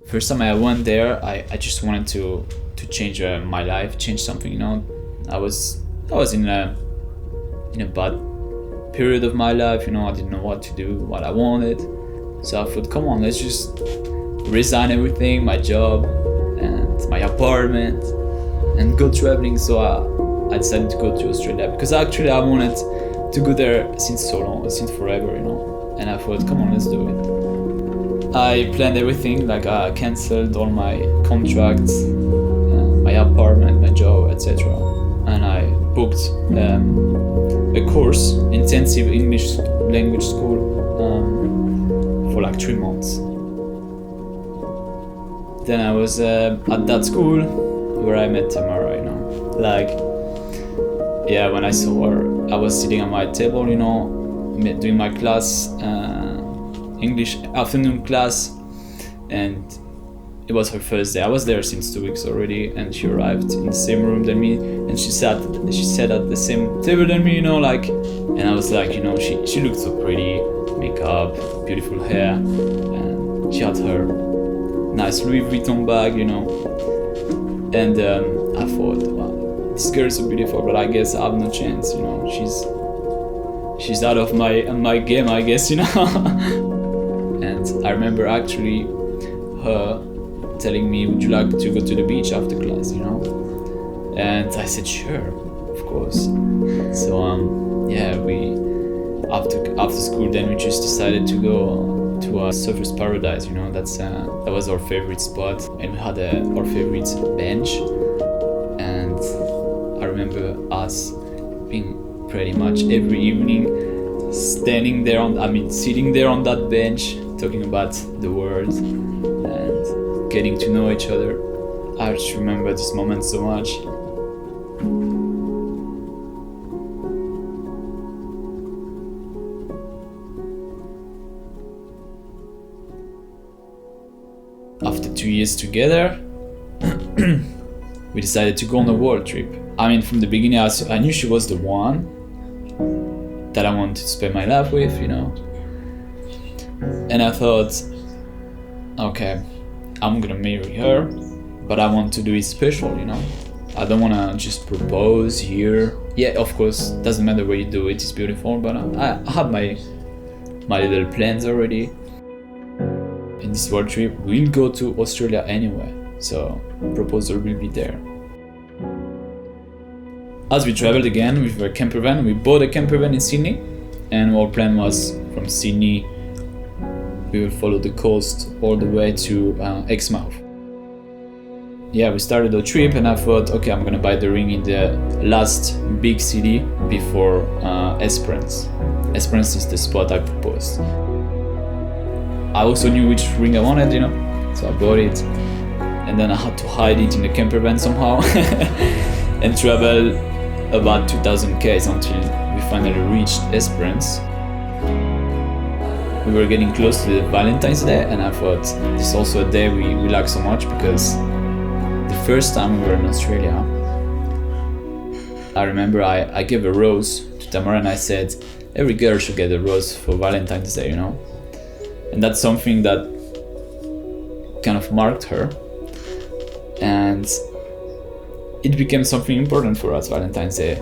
First time I went there, I just wanted to change my life, change something. You know, I was in a bad period of my life. You know, I didn't know what to do, what I wanted. So I thought, come on, let's just resign everything, my job and my apartment, and go traveling. So I decided to go to Australia because actually I wanted to go there since so long, since forever, you know. And I thought, come on, let's do it. I planned everything, like I cancelled all my contracts, my apartment, my job, etc. And I booked a course, intensive English language school, for like 3 months. Then I was at that school where I met Tamara, you know. Like, yeah, when I saw her, I was sitting at my table, you know, doing my class, English afternoon class, and it was her first day. I was there since 2 weeks already, and she arrived in the same room than me, and she sat at the same table than me, you know, like, and I was like, you know, she looked so pretty, makeup, beautiful hair, and she had her nice Louis Vuitton bag, you know, and I thought, wow, this girl is so beautiful, but I guess I have no chance, you know, she's out of my game, I guess, you know. And I remember actually her telling me, would you like to go to the beach after class, you know? And I said, sure, of course. So yeah, we after school then we just decided to go to a surfer's paradise, you know. That was our favorite spot, and we had our favorite bench. And I remember us being pretty much every evening sitting there on that bench, talking about the world and getting to know each other. I just remember this moment so much. After 2 years together, we decided to go on a world trip. I mean, from the beginning, I knew she was the one that I wanted to spend my life with, you know. And I thought, okay, I'm gonna marry her, but I want to do it special, you know. I don't wanna just propose here. Yeah, of course, doesn't matter where you do it, it's beautiful, but I have my little plans already. In this world trip, we'll go to Australia anyway, so proposal will be there. As we traveled again with a camper van, we bought a camper van in Sydney, and our plan was from Sydney we will follow the coast all the way to Exmouth. Yeah, we started the trip and I thought, okay, I'm gonna buy the ring in the last big city before Esperance. Esperance is the spot I proposed. I also knew which ring I wanted, you know, so I bought it, and then I had to hide it in the camper van somehow and travel about 2,000 km until we finally reached Esperance. We were getting close to the Valentine's Day, and I thought this is also a day we like so much because the first time we were in Australia, I remember I gave a rose to Tamara and I said every girl should get a rose for Valentine's Day, you know. And that's something that kind of marked her, and it became something important for us, Valentine's Day.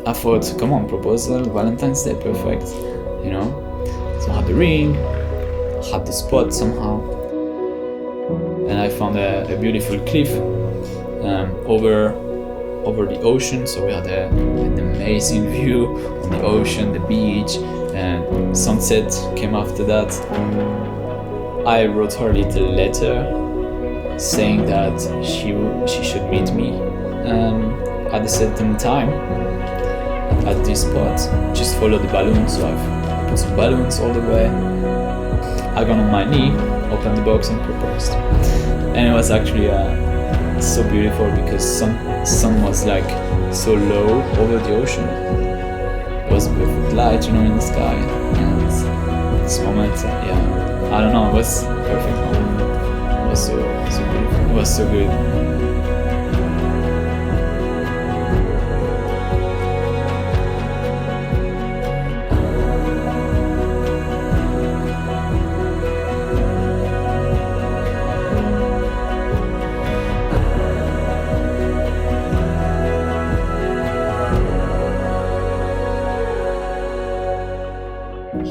I thought, come on, proposal, Valentine's Day, perfect, you know. So I had the ring, had the spot somehow, and I found a beautiful cliff over the ocean. So we had an amazing view on the ocean, the beach, and sunset came after that. I wrote her a little letter saying that she should meet me at a certain time at this spot. Just follow the balloon. So I've put some balloons all the way. I got on my knee, opened the box and proposed. And it was actually so beautiful because sun was like so low over the ocean. It was perfect light, you know, in the sky. And this moment, yeah, I don't know, it was a perfect moment. It was so beautiful. It was so good.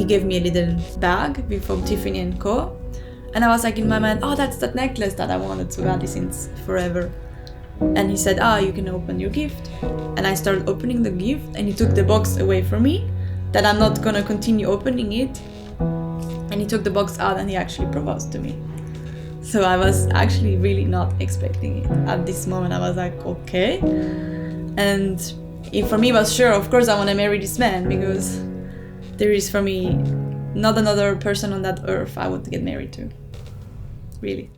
he gave me a little bag from Tiffany & Co. And I was like in my mind, oh, that's that necklace that I wanted so badly since forever. And he said, you can open your gift. And I started opening the gift, and he took the box away from me, that I'm not gonna continue opening it. And he took the box out, and he actually proposed to me. So I was actually really not expecting it. At this moment, I was like, okay. And for me, it was sure, of course, I want to marry this man, because there is for me not another person on that earth I would get married to. Really.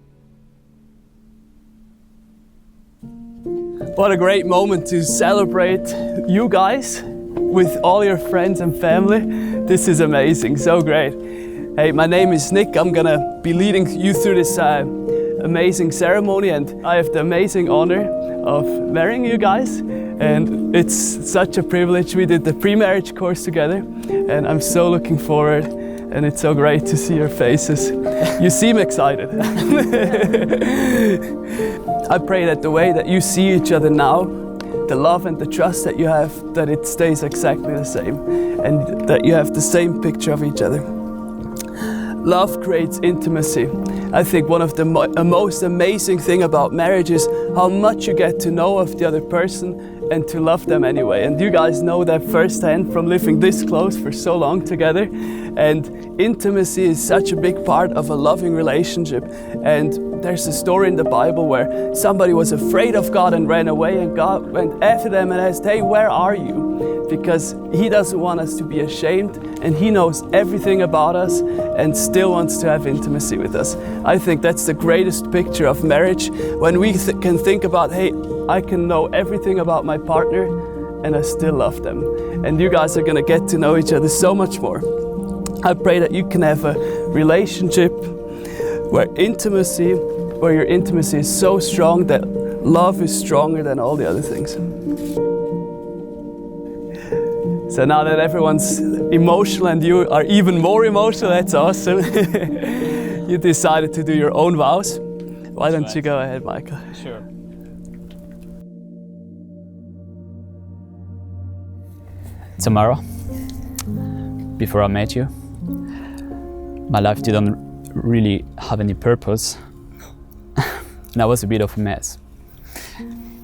What a great moment to celebrate you guys with all your friends and family. This is amazing, so great. Hey, my name is Nick. I'm gonna be leading you through this amazing ceremony, and I have the amazing honor of marrying you guys. And it's such a privilege. We did the pre-marriage course together, and I'm so looking forward. And it's so great to see your faces. You seem excited. I pray that the way that you see each other now, the love and the trust that you have, that it stays exactly the same, and that you have the same picture of each other. Love creates intimacy. I think one of the most amazing thing about marriage is how much you get to know of the other person and to love them anyway. And you guys know that firsthand from living this close for so long together. And intimacy is such a big part of a loving relationship. And there's a story in the Bible where somebody was afraid of God and ran away, and God went after them and asked, hey, where are you? Because He doesn't want us to be ashamed, and He knows everything about us and still wants to have intimacy with us. I think that's the greatest picture of marriage, when we can think about, hey, I can know everything about my partner and I still love them. And you guys are gonna get to know each other so much more. I pray that you can have a relationship where your intimacy is so strong that love is stronger than all the other things. So now that everyone's emotional and you are even more emotional, that's awesome. You decided to do your own vows. Why don't you go ahead, Michael? Sure. Tamara, before I met you, my life didn't really have any purpose, and I was a bit of a mess.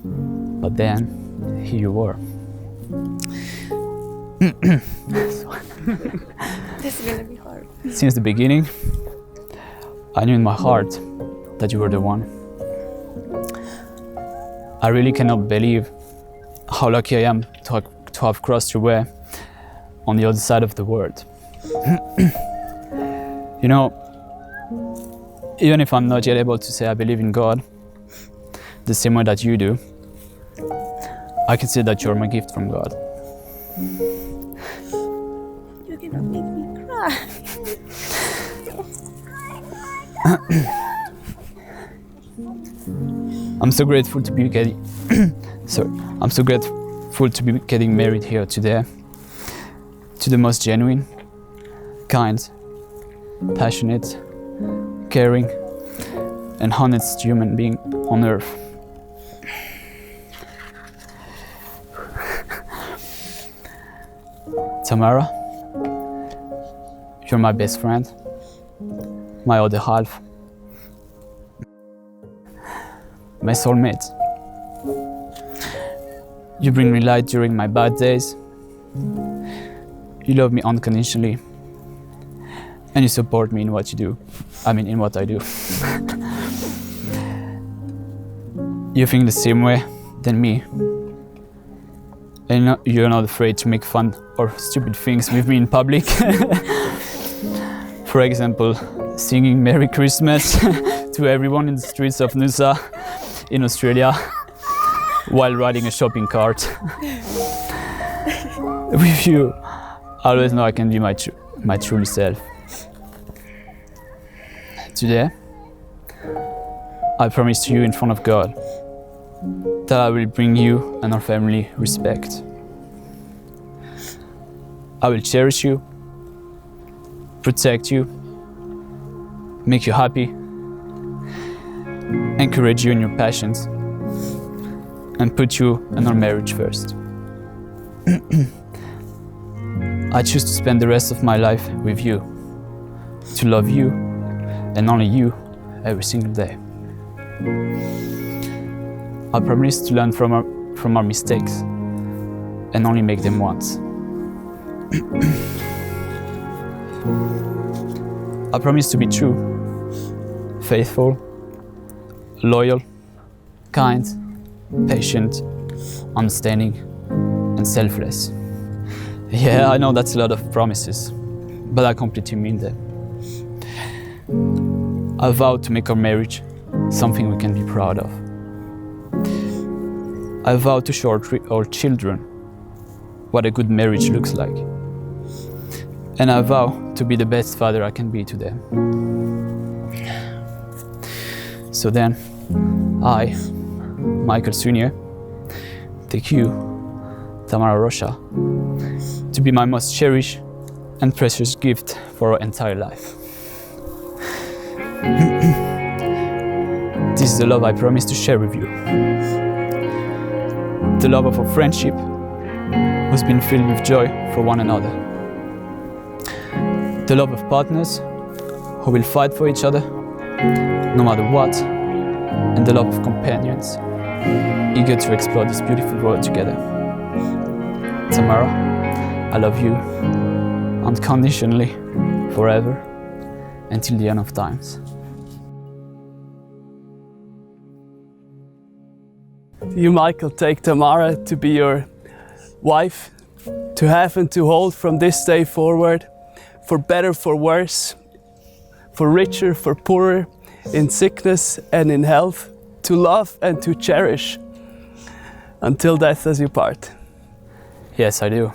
But then, here you were. This is gonna be hard. Since the beginning, I knew in my heart that you were the one. I really cannot believe how lucky I am to have crossed your way on the other side of the world. You know, even if I'm not yet able to say I believe in God the same way that you do, I can say that you're my gift from God. You're gonna make me cry. I'm so grateful to be getting married here today to the most genuine, kind, passionate, caring, and honest human being on earth. Tamara, you're my best friend, my other half, my soulmate. You bring me light during my bad days. You love me unconditionally, and you support me in what you do. In what I do. You think the same way than me, and you're not afraid to make fun or stupid things with me in public. For example, singing Merry Christmas to everyone in the streets of Noosa in Australia while riding a shopping cart. With you, I always know I can be my true self. Today, I promise to you in front of God that I will bring you and our family respect. I will cherish you, protect you, make you happy, encourage you in your passions, and put you and our marriage first. I choose to spend the rest of my life with you, to love you and only you every single day. I promise to learn from our mistakes and only make them once. I promise to be true, faithful, loyal, kind, patient, understanding, and selfless. Yeah, I know that's a lot of promises, but I completely mean them. I vow to make our marriage something we can be proud of. I vow to show our children what a good marriage looks like. And I vow to be the best father I can be to them. So then, I, Michael Sr., take you, Tamara Rocha, to be my most cherished and precious gift for our entire life. This is the love I promise to share with you. The love of our friendship who's been filled with joy for one another. The love of partners who will fight for each other no matter what, and the love of companions eager to explore this beautiful world together. Tamara, I love you unconditionally, forever, until the end of times. You, Michael, take Tamara to be your wife, to have and to hold from this day forward, for better, for worse, for richer, for poorer, in sickness and in health, to love and to cherish, until death does you part. Yes, I do.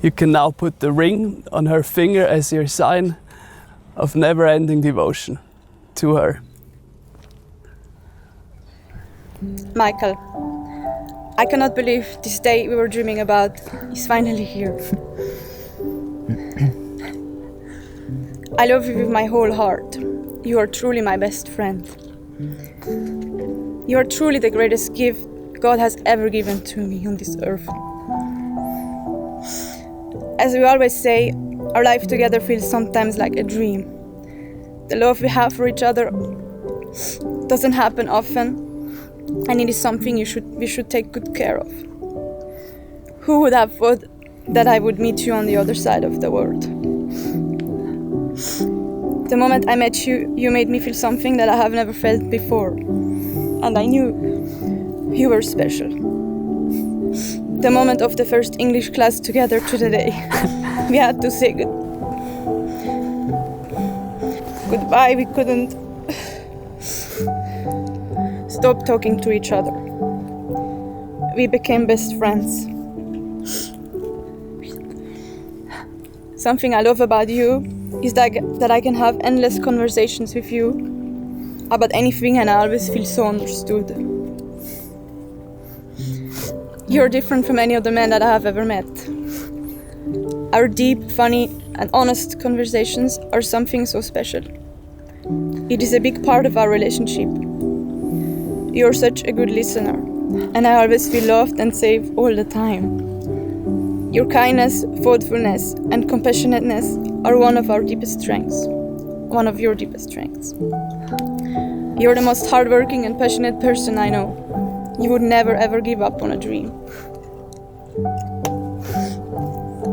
You can now put the ring on her finger as your sign of never-ending devotion to her. Michael, I cannot believe this day we were dreaming about is finally here. I love you with my whole heart. You are truly my best friend. You are truly the greatest gift God has ever given to me on this earth. As we always say, our life together feels sometimes like a dream. The love we have for each other doesn't happen often, and it is something we should take good care of. Who would have thought that I would meet you on the other side of the world? The moment I met you, you made me feel something that I have never felt before, and I knew you were special. The moment of the first English class together to the day, we had to say goodbye. We couldn't stop talking to each other. We became best friends. Something I love about you is that I can have endless conversations with you about anything, and I always feel so understood. You're different from any other man that I have ever met. Our deep, funny, and honest conversations are something so special. It is a big part of our relationship. You're such a good listener, and I always feel loved and safe all the time. Your kindness, thoughtfulness, and compassionateness are one of our deepest strengths. One of your deepest strengths. You're the most hardworking and passionate person I know. You would never ever give up on a dream.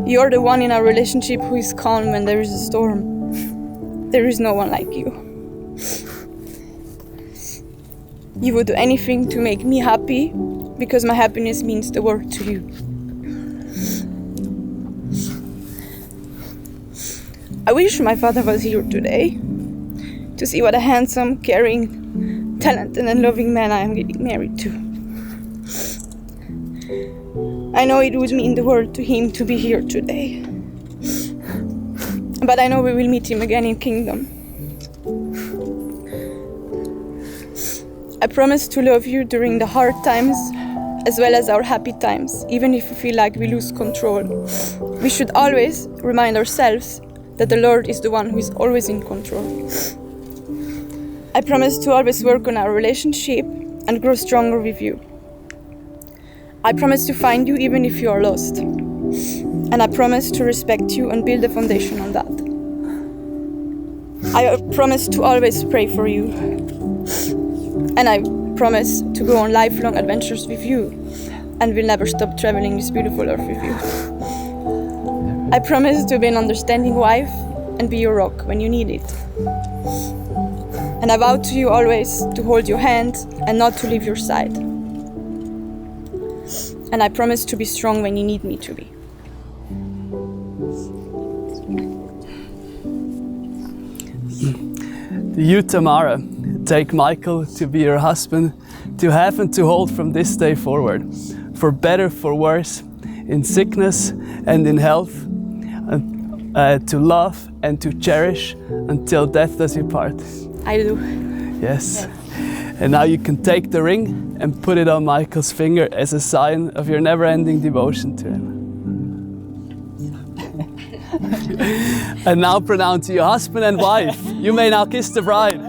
You're the one in our relationship who is calm when there is a storm. There is no one like you. You would do anything to make me happy because my happiness means the world to you. I wish my father was here today to see what a handsome, caring, talented and loving man I am getting married to. I know it would mean the world to him to be here today. But I know we will meet him again in kingdom. I promise to love you during the hard times as well as our happy times, even if we feel like we lose control. We should always remind ourselves that the Lord is the one who is always in control. I promise to always work on our relationship and grow stronger with you. I promise to find you even if you are lost. And I promise to respect you and build a foundation on that. I promise to always pray for you. And I promise to go on lifelong adventures with you and will never stop traveling this beautiful earth with you. I promise to be an understanding wife and be your rock when you need it. And I vow to you always to hold your hand and not to leave your side. And I promise to be strong when you need me to be. You, Tamara, take Michael to be your husband, to have and to hold from this day forward, for better, for worse, in sickness and in health, and to love and to cherish until death does you part. I do. Yes. And now you can take the ring and put it on Michael's finger as a sign of your never-ending devotion to him. And now pronounce you husband and wife. You may now kiss the bride.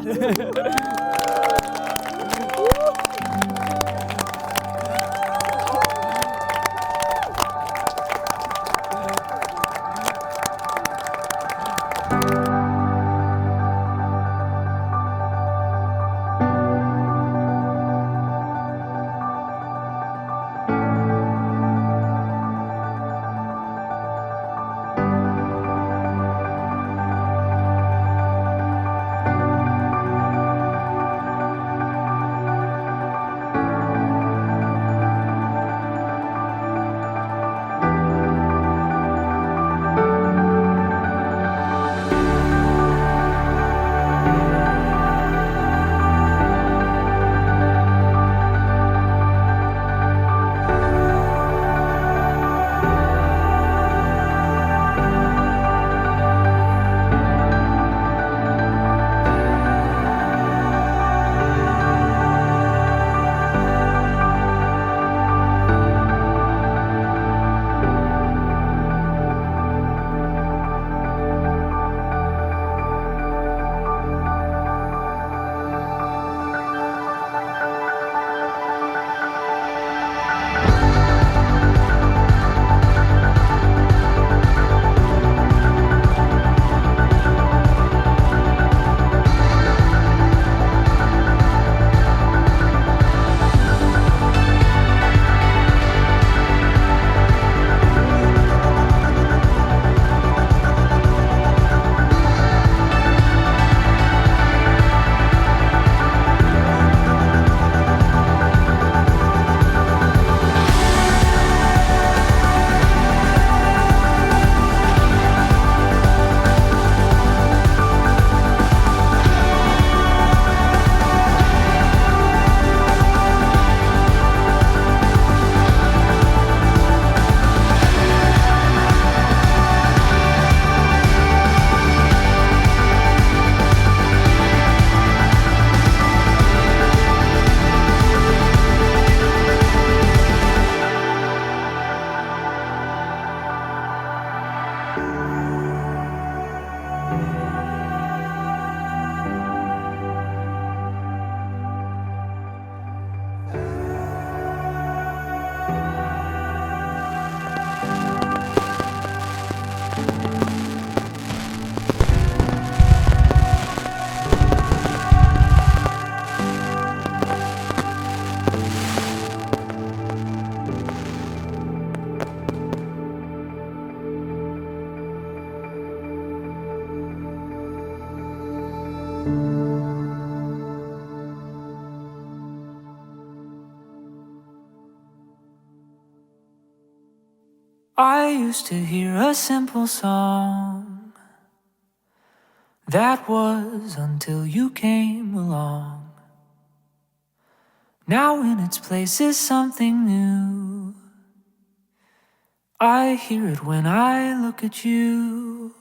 I used to hear a simple song. That was until you came along. Now in its place is something new. I hear it when I look at you.